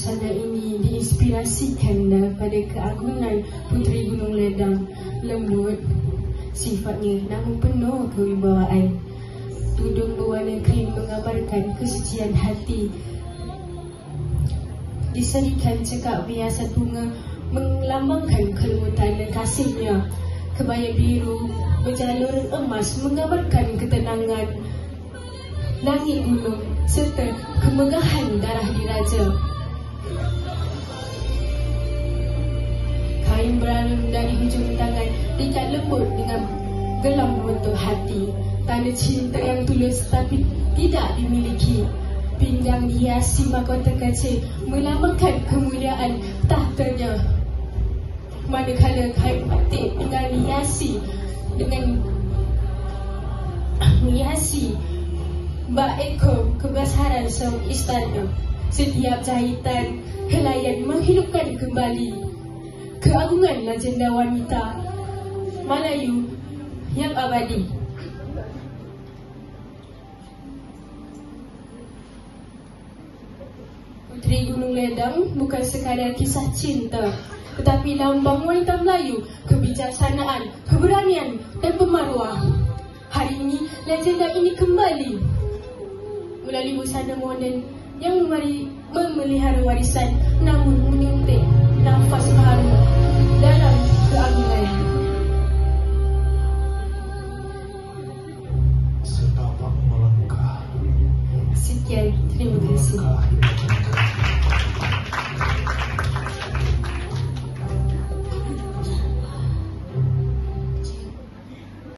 busana ini diinspirasikan daripada keagungan Puteri Gunung Ledang. Lembut sifatnya namun penuh kewibawaan. Tudung berwarna krim menggambarkan kesucian hati. Diserikan cekak biasa bunga melambangkan kelembutan dan kasihnya. Kebaya biru berjalur emas menggambarkan ketenangan langit gunung serta kemegahan darah diraja. Kain beralun dari hujung tangan diikat lembut dengan gelang membentuk hati. Tanda cinta yang tulus tapi tidak dimiliki. Pinggang dihiasi mahkota kaca melambangkan kemuliaan tahtanya. Manakala kain batik pinggang dihiasi dengan menghiasi bak ekor kebesaran seorang istana. Setiap jahitan helaian menghidupkan kembali keagungan legenda wanita Melayu yang abadi. Puteri Gunung Ledang bukan sekadar kisah cinta, tetapi lambang wanita Melayu, kebijaksanaan, keberanian dan pemaruah. Hari ini, legenda ini kembali melalui busana moden yang memelihara warisan nama